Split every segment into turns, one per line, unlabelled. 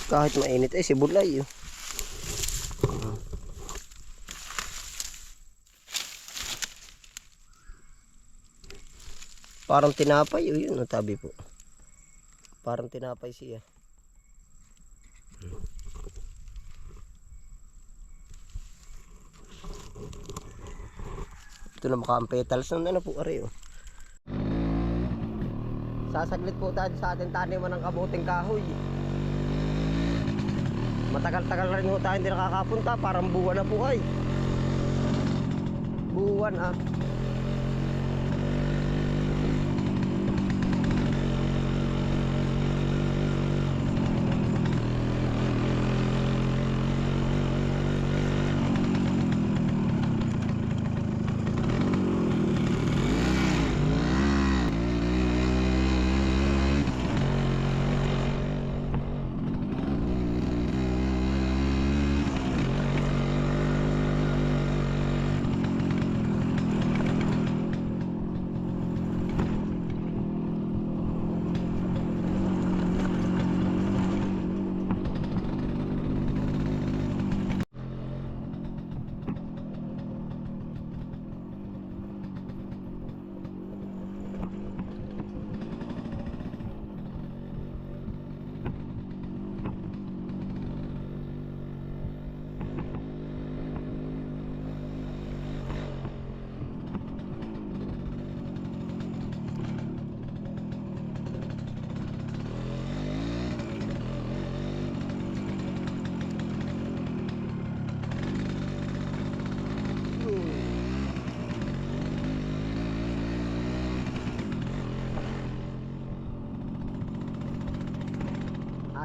Kahit mainit ay sibulay. Parang tinapay. Yun ang tabi po. Parang tinapay siya. Ito na maka ang petals ng ano po are. Sasaglit po tayo sa ating taniman ng kabuting kahoy. Matagal-tagal rin po tayo hindi nakakapunta. Parang buwan na po ay. Buwan ah.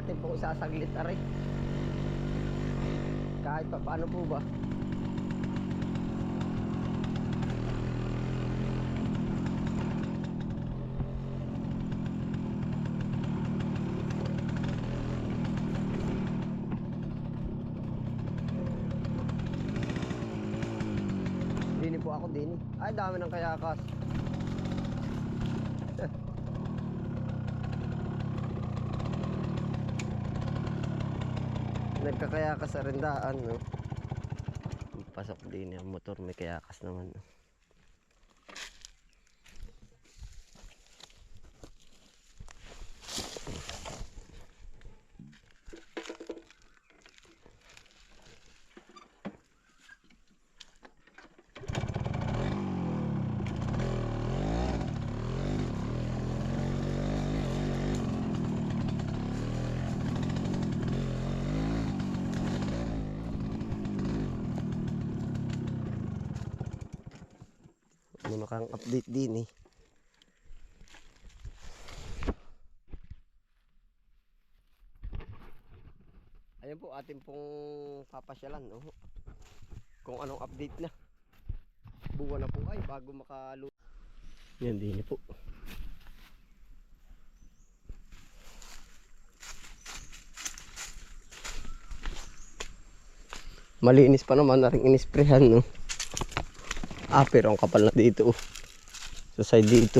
Atin pong isasaglit aray. Kahit pa paano po ba. Dini po ako dini. Ay dami ng kayakas. Nagkakayakas sa rindaan, no? Pasok din yung motor, may kayakas naman. May makang update din eh. Ayan po atin pong papasyalan, no? Kung anong update na. Buwan na po ay bago makalu. Yan din po. Malinis pa naman na rin inisprehan, no? Ah, pero ang kapal na dito. Sa side dito.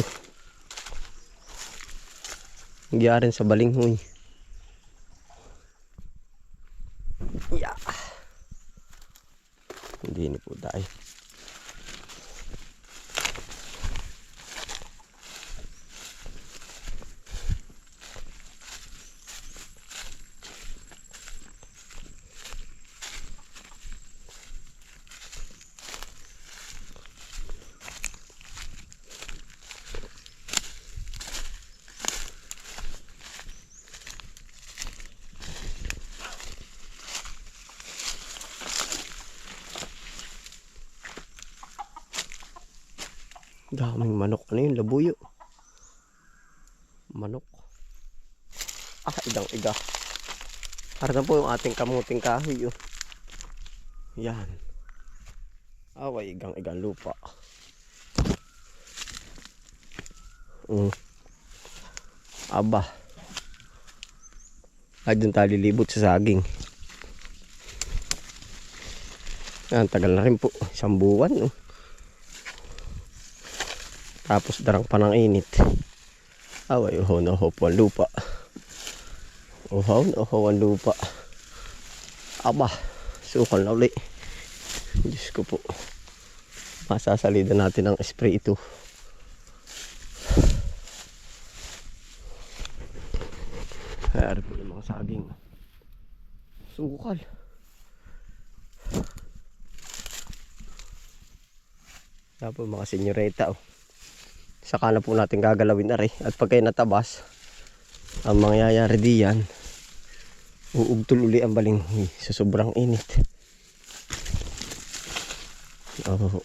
Nagyarin sa balinghoy. Yeah. Hindi po dahil. Daming manok. Ano yun? Labuyo. Manok. Ah, igang-iga. Para po yung ating kamuting kahoy. Oh. Yan. Away, igang-igang lupa. Aba. Ay, dun tayo lilibot sa saging. Yan, tagal na rin po. 1 buwan. Oh. Tapos darang pa ng init. Away, ho na ho po ang lupa. Uhaw na uhaw ang lupa. Aba, sukal na uli. Diyos ko po. Masasalida natin ang spray ito. Hayari po yung mga saging. Sukal. Yan po mga senyoreta. Oh. Saka na po natin gagalawin na rin. At pagka natabas, ang mangyayari diyan, uugtol uli ang balinghoy sa sobrang init. Oh.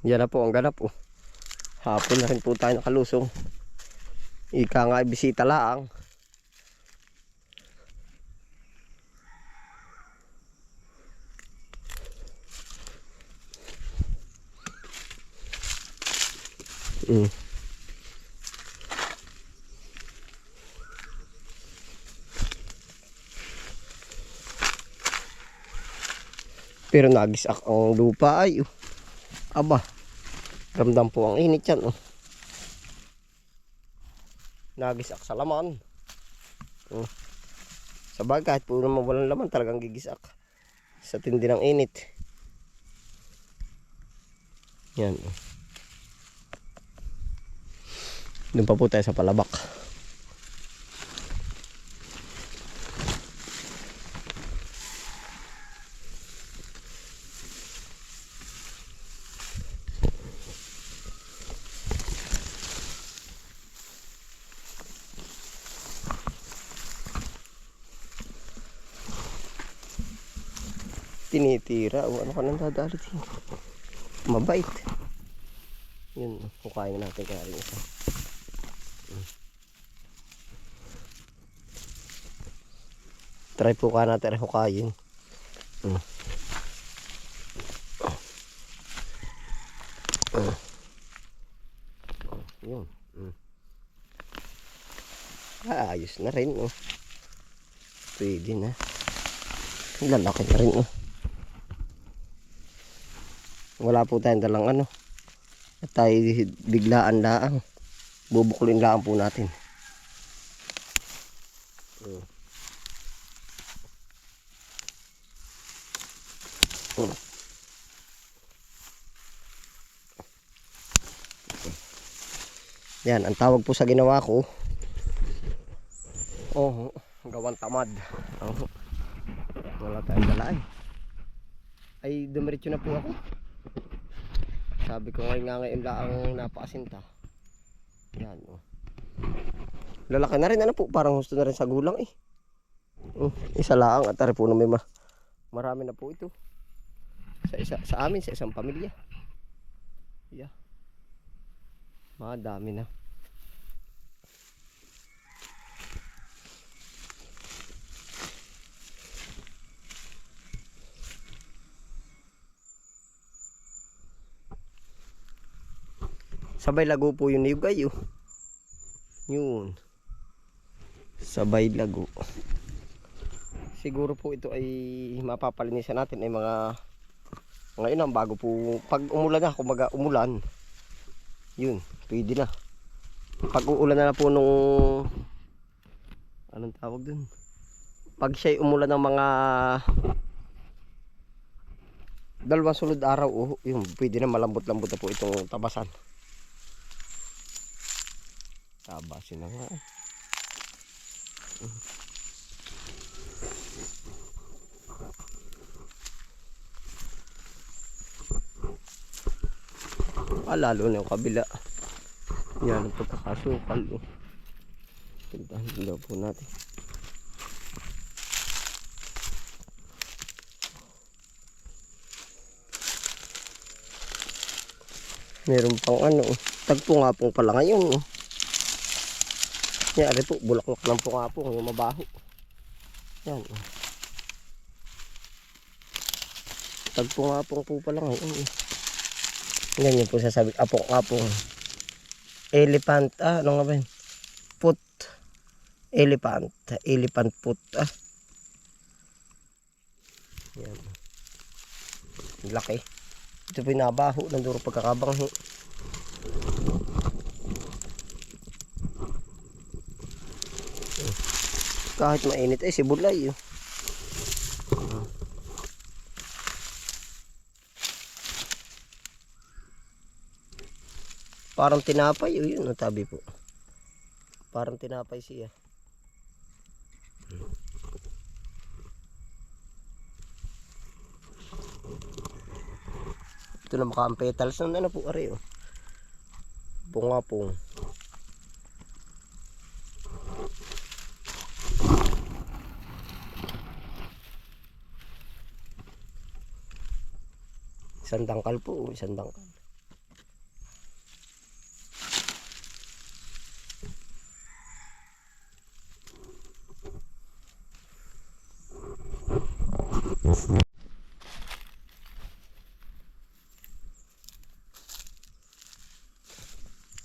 Yan na po ang ganap. Oh. Hapon na rin po tayo nakalusong. Ika nga bisita laang. Pero nagisak ang lupa ay. Aba, ramdam po ang init yan. Oh. Nagisak sa laman. Sabagay, kahit po naman walang laman, talagang gigisak. Sa tindi ng init. Yan. Doon pa po tayo sa palabak. Tinitira o ano ka nang dadalit yun. Mabait. Yun, hukayin natin kaya rin isa. Try po ka natin hukayin. Yun. Ayos na rin. Pwede na. Lalaki na rin. Wala po tayong dalang ano. At tayo biglaan laang. Bubuklin laang po natin. Yan, ang tawag po sa ginawa ko. Gawang tamad. Wala tayong dala ay dumiretso na po ako. Sabi ko ngayon ang napakasinta. Yan. Lalaki na rin ano po, parang gusto na rin sa gulang eh. Isa lang at tari po na may marami na po ito. Sa amin, sa isang pamilya. Yeah. Madami na. Sabay lago po yun yung gayo. Yun. Sabay lago. Siguro po ito ay mapapalinisan natin ay mga ngayon ang bago po. Pag umulan na, kumaga umulan. Yun, pwede na. Pag uulan na po nung anong tawag dun? Pag siya'y umulan ng mga dalawang sulod araw, yun, pwede na malambot-lambot na po itong tabasan. Tabasin na nga. Lalo na yung kabila. Yan ang pagkakasukal. Puntahan daw po natin. Meron pang ano. Tagpo nga po pala ngayon. Yan, ari po, bulaklak lang po nga po, yung mabaho. Yan. Tagpo nga po pala ngayon. Yan yung po sasabi, apong. Elephant, ano nga ba yun? Foot. Elephant foot, Yan. Laki. Ito po yung nabaho, nanduro pagkakabanghi. Kahit mainit ay sibulay. Parang tinapay, yun ang tabi po. Parang tinapay siya. Ito na maka ang petals ng ano po, ari. Bunga po. Isang dangkal po, isang dangkal.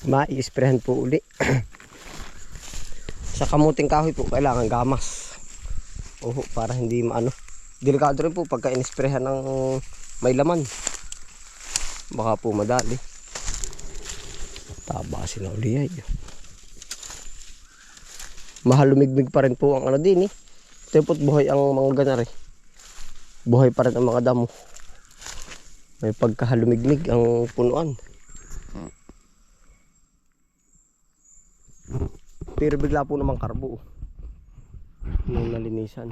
Ma-i-sprayhan po uli. Sa kamuting kahoy po kailangan gamas. Para hindi maano. Delikado rin po pagka in-sprayhan ng may laman. Baka po madali. Taba sila uli ay. Mahal lumigmig pa rin po ang ano din. Ito po't buhay ang mga ganar. Buhay pa rin ang mga damo. May pagkahalumigmig ang punuan. Pero bigla po namang karbo nung nalinisan.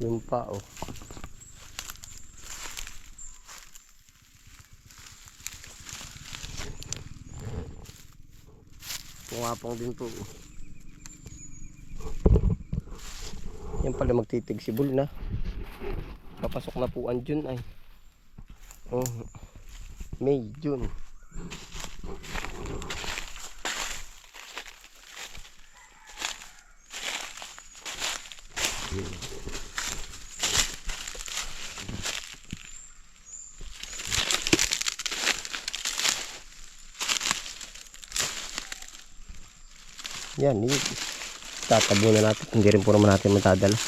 Yung pa pungapong din po. Yan pala magtitigsibol na. Papasok na po ang June ay. May, June. Yan, tatabunan natin. Hindi rin po naman natin matadala.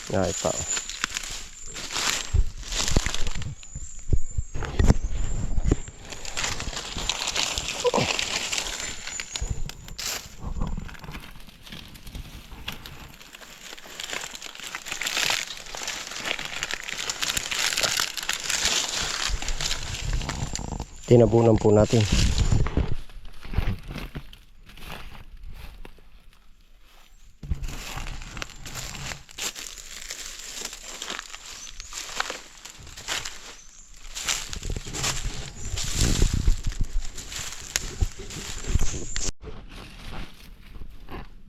Ito. Tinabunan po natin.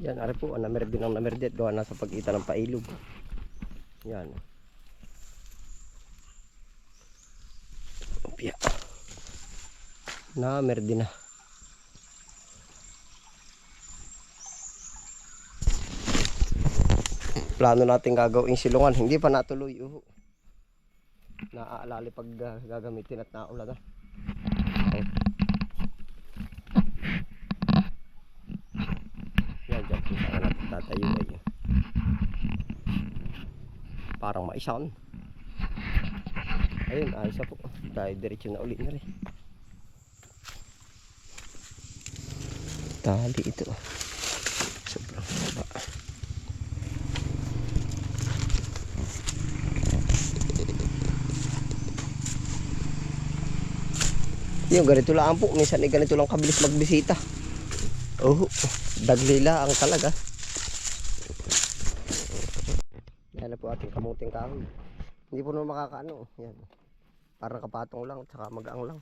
Yan, ari po, namerdi ng namerdi at gawa nasa pagitan ng pailog. Yan. Opya. Namerdi na. Plano natin gagawin silungan, hindi pa natuloy. Naaalali pag gagamitin at naulan na. Yan, dyan po sana natin tatayo ay. Parang maisan. Ayun, ayos na po. Tayo diretso na ulit na rin. Tali ito. Sobrang haba. Yung ganito lang po. Minsan ay ganito lang kabilis magbisita. Oh, daglila ang talaga. Yan na po ating kamuting kahoy. Hindi po naman makakaano. Yan. Parang kapatong lang, tsaka magaang lang.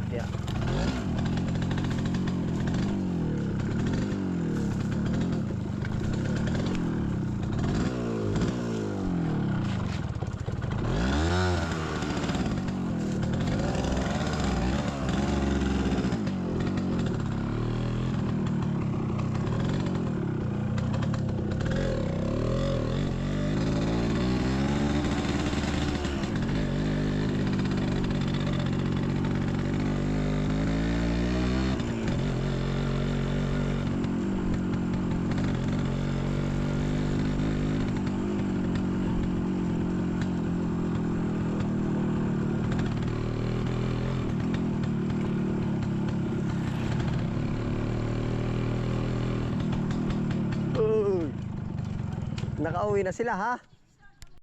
Yeah. Nakauwi na sila ha.